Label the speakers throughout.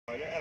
Speaker 1: Driver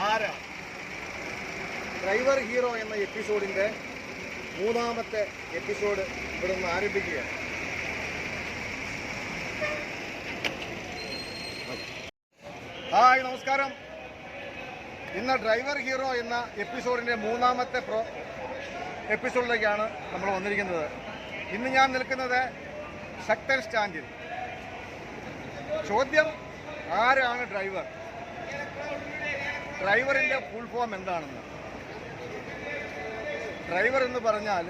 Speaker 1: ആരാ? Driver hero എന്ന എപ്പിസോഡിൻ്റെ മൂന്നാമത്തെ എപ്പിസോഡ് ഇവിടെ നിന്ന് ആരംഭിക്കുകയാണ്. ഹായ്, നമസ്കാരം. ഇന്ന് ഡ്രൈവർ ഹീറോ എന്ന എപ്പിസോഡിൻ്റെ മൂന്നാമത്തെ എപ്പിസോഡിലേക്കാണ് നമ്മൾ വന്നിരിക്കുന്നത്. ഇന്ന് ഞാൻ നിൽക്കുന്നത് ശക്തൻ സ്റ്റാൻഡിൽ. ചോദ്യം, ആരാണ് ഡ്രൈവർ? ഡ്രൈവറിൻ്റെ ഫുൾ ഫോം എന്താണെന്ന്. ഡ്രൈവർ എന്ന് പറഞ്ഞാൽ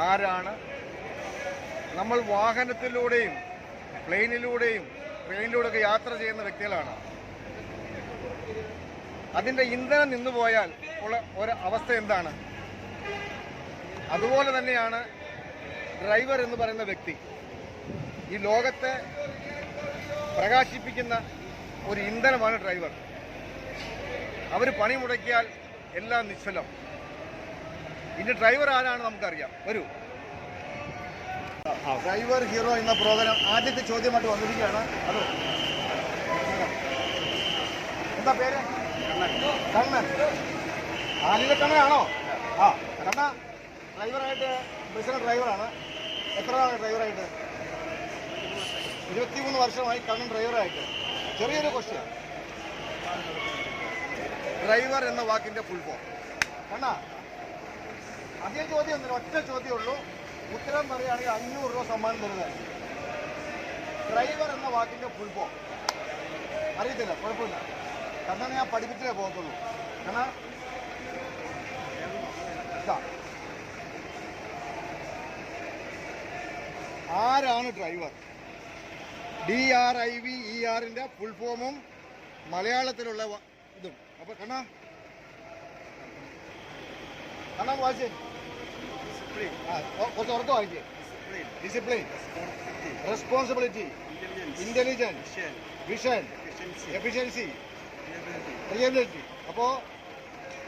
Speaker 1: ആരാണ്? നമ്മൾ വാഹനത്തിലൂടെയും പ്ലെയിനിലൂടെയും ട്രെയിനിലൂടെയൊക്കെ യാത്ര ചെയ്യുന്ന വ്യക്തികളാണ്. അതിൻ്റെ ഇന്ധനം നിന്നുപോയാൽ ഉള്ള ഒരു അവസ്ഥ എന്താണ്? അതുപോലെ തന്നെയാണ് ഡ്രൈവർ എന്ന് പറയുന്ന വ്യക്തി. ഈ ലോകത്തെ പ്രകാശിപ്പിക്കുന്ന ഒരു ഇന്ധനമാണ് ഡ്രൈവർ. അവർ പണി മുടക്കിയാൽ എല്ലാം നിശ്ചലം. ഇനി ഡ്രൈവർ ആരാണ് നമുക്കറിയാം. വരൂ. ഡ്രൈവർ ഹീറോ എന്ന പ്രോഗ്രാം ആദ്യത്തെ ചോദ്യമായിട്ട് വന്നിരിക്കുകയാണ്. ഹലോ, എന്താ പേര്? കണ്ണൻ. ആലിലക്കണ്ണനാണോ? ആ, കണ്ണ ഡ്രൈവറായിട്ട്, ബസ്സിലെ ഡ്രൈവറാണ്. എത്ര നാളാണ് ഡ്രൈവറായിട്ട്? 23 വർഷമായി കണ്ണൻ ഡ്രൈവറായിട്ട്. ചെറിയൊരു ക്വസ്റ്റ്യൻ, ഡ്രൈവർ എന്ന വാക്കിന്റെ ഫുൾ ഫോം. കണ്ണ, അധികം ചോദ്യം ഒന്നുമില്ല, ഒറ്റ ചോദ്യമേ ഉള്ളൂ. ഉത്തരം പറയുകയാണെങ്കിൽ 500 രൂപ സമ്മാനം തരുന്നതായിരിക്കും. ഡ്രൈവർ എന്ന വാക്കിന്റെ ഫുൾ ഫോം അറിയത്തില്ല, കുഴപ്പമില്ല. കണ്ണനെ ഞാൻ പഠിപ്പിച്ചേ പോകത്തുള്ളൂ. കണ്ണ, ആരാണ് ഡ്രൈവർ? DRIVER ഫുൾ ഫോമും മലയാളത്തിലുള്ള ഇതും. അപ്പൊ കണ്ണ വായിച്ചേ. കുറച്ച് ഉറക്കം വായിക്കേ. Discipline, responsibility, intelligence, vision, efficiency, reliability. അപ്പോൾ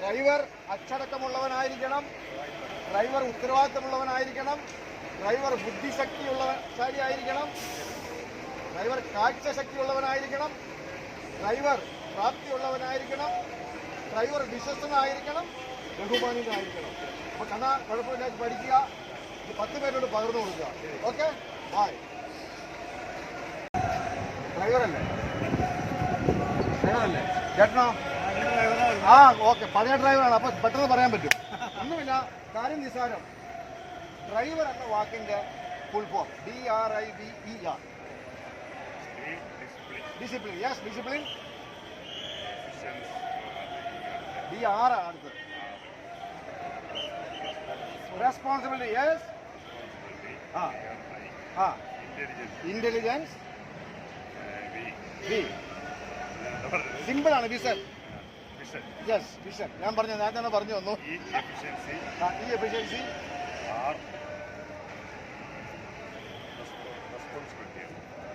Speaker 1: ഡ്രൈവർ അച്ചടക്കമുള്ളവനായിരിക്കണം, ഡ്രൈവർ ഉത്തരവാദിത്തമുള്ളവനായിരിക്കണം, ഡ്രൈവർ ബുദ്ധിശക്തിയുള്ളവനായിരിക്കണം, ഡ്രൈവർ കാഴ്ചശക്തിയുള്ളവനായിരിക്കണം, ഡ്രൈവർ പ്രാപ്തിയുള്ളവനായിരിക്കണം, ഡ്രൈവർ വിശ്വസ്തനായിരിക്കണം, ബഹുമാനിതനായിരിക്കണം. അപ്പോൾ കഥ കുഴപ്പമില്ലാതെ പഠിക്കുക. 10 പേരോട് പകർന്നു കൊടുക്കുക. Okay, hi. ഡ്രൈവറല്ലേ? ഡ്രൈവറല്ലേ ചേട്ടനോ? ആ, ഓക്കെ, പഴയ ഡ്രൈവറാണ്. അപ്പോൾ പെട്ടെന്ന് പറയാൻ പറ്റും. ഒന്നുമില്ല, കാര്യം നിസ്സാരം. ഡ്രൈവർ എന്ന വാക്കിന്റെ full form DRIVER. Discipline, yes, discipline. DR അടുത്ത്. Responsibility, yes. ഇന്റലിജൻസ്, സിമ്പിൾ ആണ്. Vision, yes, vision. ഞാൻ പറഞ്ഞു, ഞാൻ തന്നെ പറഞ്ഞു വന്നു. ഈ എഫിഷ്യൻസി,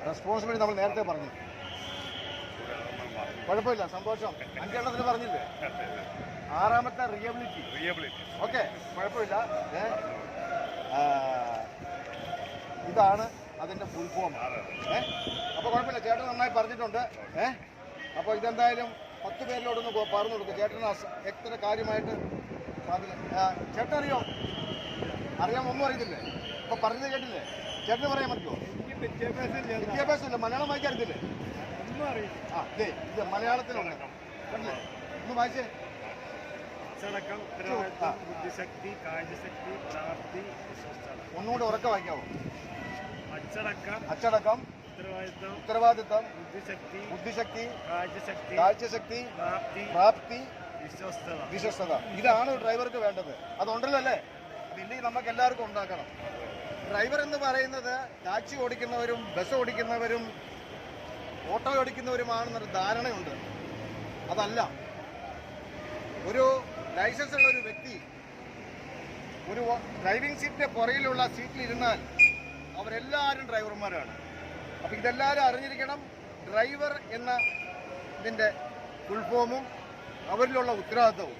Speaker 1: റെസ്പോൺസിബിലിറ്റി നമ്മൾ നേരത്തെ പറഞ്ഞു. കുഴപ്പമില്ല, സന്തോഷം. 5 എണ്ണത്തിന് പറഞ്ഞില്ലേ? 6ാമത്തെ റിയബിലിറ്റി. ഓക്കെ, കുഴപ്പമില്ല. ഇതാണ് അതിൻ്റെ ഫുൾ ഫോം. അപ്പോൾ കുഴപ്പമില്ല, ചേട്ടൻ നന്നായി പറഞ്ഞിട്ടുണ്ട്. അപ്പോൾ ഇതെന്തായാലും 10 പേരിലോടൊന്ന് പറഞ്ഞു കൊടുക്കും. ചേട്ടന് എത്ര കാര്യമായിട്ട് ചേട്ടൻ അറിയോ? അറിയാൻ ഒന്നും അറിയത്തില്ലേ? അപ്പോൾ പറഞ്ഞത് കേട്ടില്ലേ? ചേട്ടന് പറയാൻ പറ്റുമോ? വിദ്യാഭ്യാസമില്ല, മലയാളം വായിക്കാൻ അറിയത്തില്ലേ? ആ ദേ ഇത് മലയാളത്തിലുണ്ട്, ഒന്ന് വായിച്ചേ.
Speaker 2: അച്ചടക്കം, ഉത്തരവാദിത്വം, ബുദ്ധിശക്തി, കാഴ്ചശക്തി, പ്രാപ്തി, വിശ്വസ്തത.
Speaker 1: ഒന്നുകൂടി ഉറക്കെ വായിക്കാവോ?
Speaker 2: അച്ചടക്കം,
Speaker 1: ഉത്തരവാദിത്വം,
Speaker 2: ബുദ്ധിശക്തി,
Speaker 1: കാഴ്ചശക്തി, പ്രാപ്തി, വിശ്വസ്തത. ഇതാണ് ഡ്രൈവർക്ക് വേണ്ടത്. അതുണ്ടല്ലോ അല്ലേ? അതില്ലെങ്കിൽ നമുക്ക് എല്ലാവർക്കും ഉണ്ടാക്കണം. ഡ്രൈവർ എന്ന് പറയുന്നത് ടാക്സി ഓടിക്കുന്നവരും ബസ് ഓടിക്കുന്നവരും ഓട്ടോ ഓടിക്കുന്നവരുമാണെന്നൊരു ധാരണയുണ്ട്. അതല്ല. ഒരു ലൈസൻസ് ഉള്ള ഒരു വ്യക്തി ഒരു ഡ്രൈവിംഗ് സീറ്റിന്റെ പുറകിലുള്ള സീറ്റിൽ ഇരുന്നാൽ അവരെല്ലാവരും ഡ്രൈവർമാരാണ്. അപ്പം ഇതെല്ലാവരും അറിഞ്ഞിരിക്കണം. ഡ്രൈവർ എന്ന ഇതിൻ്റെ ഫുൾ ഫോമും അവരിലുള്ള ഉത്തരവാദിത്വവും.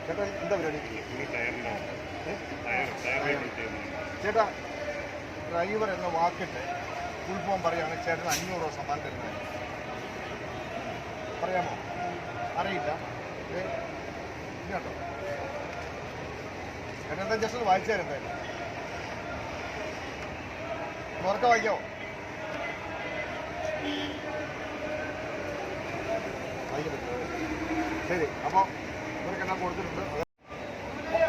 Speaker 1: ചേട്ടാ എന്താ പരിപാടി? ചേട്ടാ ഡ്രൈവർ എന്ന വാക്കിൻ്റെ ഫുൾ ഫോം പറയുകയാണെങ്കിൽ ചേട്ടന് 500 രൂപ സമ്മാനം തരുന്നത് പറയാമോ? അറിയില്ല കേട്ടോ. ചേട്ടൻ എന്താ ജസ്റ്റ് ഒന്ന് വായിച്ചു തരാം. എന്തായാലും ഉറക്കെ വായിക്കാവോ? ശരി, അപ്പോൾ ഇവർക്കെല്ലാം കൊടുത്തിട്ടുണ്ട്.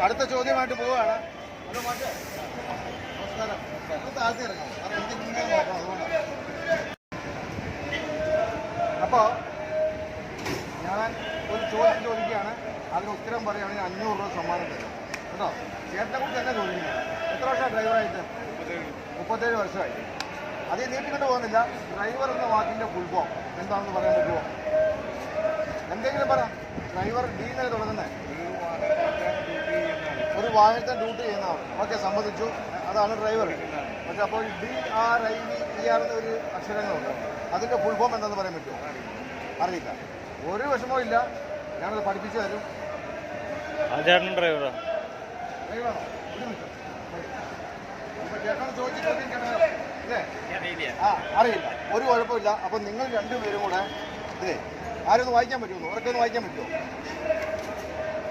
Speaker 1: അടുത്ത ചോദ്യമായിട്ട് പോവുകയാണ്. അത് മാറ്റേ. നമസ്കാരം. താഴ്ത്തി ഇറങ്ങാം. അപ്പോൾ ഞാൻ ഒരു ചോദ്യം ചോദിക്കുകയാണ്, അതിന് ഉത്തരം പറയുകയാണെങ്കിൽ 500 രൂപ സമ്മാനം തരും കേട്ടോ. ചേട്ടനെ കുറിച്ച് തന്നെ ചോദിക്കുന്നത്. എത്ര വർഷമാണ് ഡ്രൈവറായിട്ട്? 37 വർഷമായി. അതേ നീട്ടിക്കൊണ്ട് പോകുന്നില്ല. ഡ്രൈവർ എന്ന വാക്കിൻ്റെ ഫുൾ ഫോം എന്താണെന്ന് പറയാൻ പറ്റുമോ? എന്തെങ്കിലും പറ. ഡ്രൈവർ ഡി എന്നല്ലേ തുടങ്ങുന്നത്? ഒരു വാഹനത്തെ ഡ്യൂട്ടി ചെയ്യുന്ന ആൾ. ഓക്കെ, സമ്മതിച്ചു. അതാണ് ഡ്രൈവർ. പക്ഷെ അപ്പോൾ DRIVER എന്നൊരു അക്ഷരങ്ങളുണ്ട്. അതിൻ്റെ ഫുൾ ഫോം എന്താണെന്ന് പറയാൻ പറ്റുമോ? അറിയില്ല. ഒരു വിഷമവും ഇല്ല. ഞാനത് പഠിപ്പിച്ചു തരും.
Speaker 2: ഡ്രൈവറാണോ?
Speaker 1: ഒരു മിനിറ്റ്. അപ്പോൾ ചേട്ടനോട് ചോദിച്ചു ചോദ്യം കേട്ടോ ഇല്ലേ? അറിയില്ല. ഒരു കുഴപ്പമില്ല. അപ്പം നിങ്ങൾ രണ്ടുപേരും കൂടെ ഇതേ ആരൊന്ന് വായിക്കാൻ പറ്റുമോ? ഉറക്കെ ഒന്ന് വായിക്കാൻ പറ്റുമോ?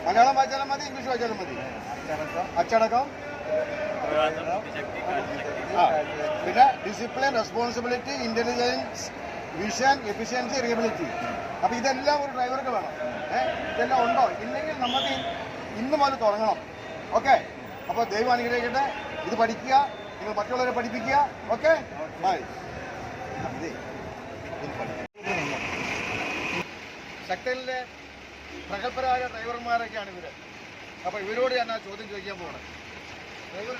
Speaker 1: മലയാളം വായിച്ചാലും മതി, ഇംഗ്ലീഷ് വായിച്ചാലും മതി. അച്ചടക്കം, പിന്നെ discipline, responsibility, intelligence, vision, efficiency, reliability. അപ്പം ഇതെല്ലാം ഒരു ഡ്രൈവർക്ക് വേണം. ഇതെല്ലാം ഉണ്ടോ? ഇല്ലെങ്കിൽ നമുക്ക് ഇന്ന് മുതൽ തുടങ്ങണം. ഓക്കെ, അപ്പോൾ ദൈവം അനുഗ്രഹിക്കട്ടെ. ഇത് പഠിക്കുക, നിങ്ങൾ മറ്റുള്ളവരെ പഠിപ്പിക്കുക. Okay, by. ശക്തനിലെ പ്രഗത്ഭരായ ഡ്രൈവർമാരൊക്കെയാണ് ഇവർ. അപ്പോൾ ഇവരോട് ഞാൻ ആ ചോദ്യം ചോദിക്കാൻ പോകണം. അപ്പോൾ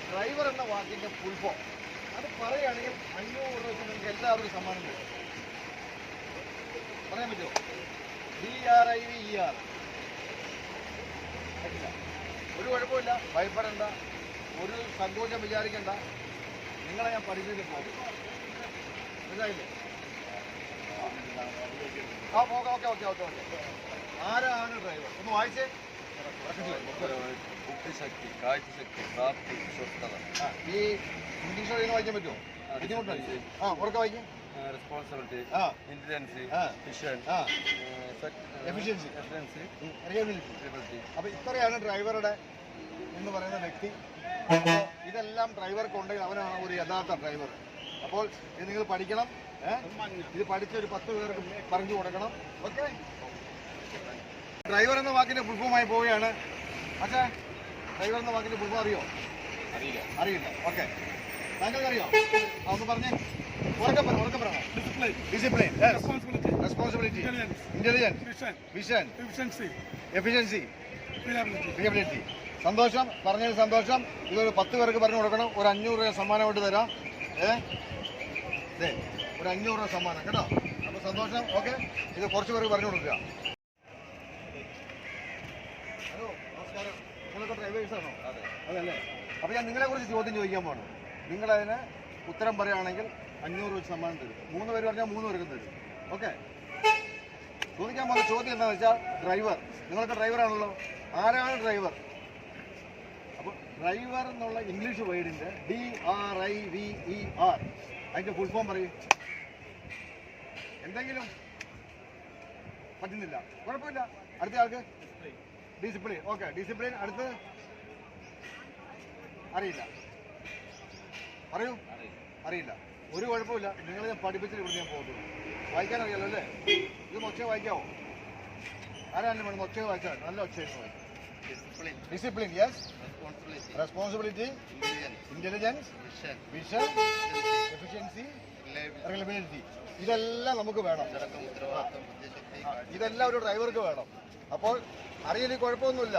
Speaker 1: ഡ്രൈവർ എന്ന വാക്കിൻ്റെ ഫുൾ ഫോം അത് പറയുകയാണെങ്കിൽ 500 രൂപ വെച്ച് നിങ്ങൾക്ക് എല്ലാവരും സമ്മാനം തരും. പറയാൻ പറ്റുമോ? DRIVER. ഒരു കുഴപ്പമില്ല, ഭയപ്പെടേണ്ട, ഒരു സങ്കോചം വിചാരിക്കേണ്ട. നിങ്ങളെ ഞാൻ പഠിപ്പിച്ച് പോകും. മനസ്സിലായില്ലേ? ആ ഓക്കെ. ആരാണ് ഡ്രൈവർ? ഒന്ന് വായിച്ചേ.
Speaker 3: ബുദ്ധിശക്തി, കാഴ്ചശക്തി, പ്രാപ്തി, വിശ്വസ്തത.
Speaker 1: ഈ ഇംഗ്ലീഷ് വായിക്കാൻ പറ്റുമോ? ബുദ്ധിമുട്ടാണ്. ഉറക്കെ വായിക്കും.
Speaker 3: Responsibility, intelligence, vision,
Speaker 1: efficiency, reliability. അപ്പോൾ ഇത്രയാണ് ഡ്രൈവറുടെ എന്ന് പറയുന്ന വ്യക്തി. അപ്പോൾ ഇതെല്ലാം ഡ്രൈവർക്ക് ഉണ്ടെങ്കിൽ അവനാണ് ഒരു യഥാർത്ഥ ഡ്രൈവർ. അപ്പോൾ ഇത് നിങ്ങൾ പഠിക്കണം. ഇത് പഠിച്ച് ഒരു 10 പേർക്ക് പറഞ്ഞു കൊടുക്കണം. ഓക്കെ. ഡ്രൈവർ എന്ന വാക്കിന്റെ ഫുൾ ഫോമായി പോവുകയാണ്. പക്ഷേ ഡ്രൈവർ എന്ന വാക്കിന്റെ ഫുൾ ഫോം അറിയോ? അറിയില്ല. ഓക്കെ, താങ്കൾക്കറിയോ? അതൊന്ന് പറഞ്ഞേ. ഉറക്കെ പറയണം. Discipline, responsibility, intelligence, vision, efficiency, reliability. സന്തോഷം, പറഞ്ഞതിൽ സന്തോഷം. ഇതൊരു 10 പേർക്ക് പറഞ്ഞു കൊടുക്കണം. ഒരു 500 രൂപ സമ്മാനമായിട്ട് തരാം. ഒരു 500 രൂപ സമ്മാനം കേട്ടോ. അപ്പോൾ സന്തോഷം. ഓക്കെ, ഇത് കുറച്ച് പേർക്ക് പറഞ്ഞു കൊടുക്കുക. ഹലോ, നമസ്കാരം. നിങ്ങളൊക്കെ ഡ്രൈവേഴ്സാണോ? അതല്ലേ. അപ്പോൾ ഞാൻ നിങ്ങളെക്കുറിച്ച് ചോദ്യം ചോദിക്കാൻ പോകണം. നിങ്ങളതിന് ഉത്തരം പറയുകയാണെങ്കിൽ 500 രൂപ സമ്മാനം തരും. 3 പേര് പറഞ്ഞാൽ 3 പേർക്കും തരും. ഓക്കെ. ചോദിക്കാൻ പോകുന്ന ചോദ്യം എന്താണെന്ന് വെച്ചാൽ, ഡ്രൈവർ. നിങ്ങളൊക്കെ ഡ്രൈവറാണല്ലോ. ആരാണ് ഡ്രൈവർ? അപ്പോൾ ഡ്രൈവർ എന്നുള്ള ഇംഗ്ലീഷ് വേർഡിൻ്റെ DRIVER അതിൻ്റെ ഫുൾ ഫോം പറയും. എന്തെങ്കിലും പറ്റുന്നില്ല, കുഴപ്പമില്ല. അടുത്ത ആൾക്ക് ഡിസിപ്ലിൻ. Okay, discipline. അടുത്ത് അറിയില്ല. പറയൂ. അറിയില്ല. ഒരു കുഴപ്പമില്ല. നിങ്ങൾ ഞാൻ പഠിപ്പിച്ചിട്ട് ഇവിടെ ഞാൻ പോകുന്നു. വായിക്കാൻ അറിയാലോ അല്ലേ? ഇത് ഒച്ച വായിക്കാവോ? ആരാണ് വേണം ഒച്ച വായിച്ചാൽ? നല്ല ഒച്ചയായിട്ട് വായിക്കും. Discipline, yes. Responsibility, intelligence, vision, efficiency, reliability. ഇതെല്ലാം നമുക്ക് വേണം. ഇതെല്ലാം ഒരു ഡ്രൈവർക്ക് വേണം. അപ്പോൾ അറിയില്ല, കുഴപ്പമൊന്നുമില്ല.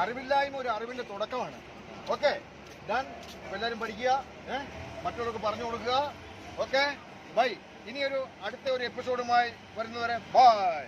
Speaker 1: അറിവില്ലായ്മ ഒരു അറിവിന്റെ തുടക്കമാണ്. Okay, done. എല്ലാവരും പഠിക്കുക, മറ്റുള്ളവർക്ക് പറഞ്ഞു കൊടുക്കുക. Okay, bye. ഇനിയൊരു അടുത്ത ഒരു എപ്പിസോഡുമായി വരുന്നവരെ ബൈ.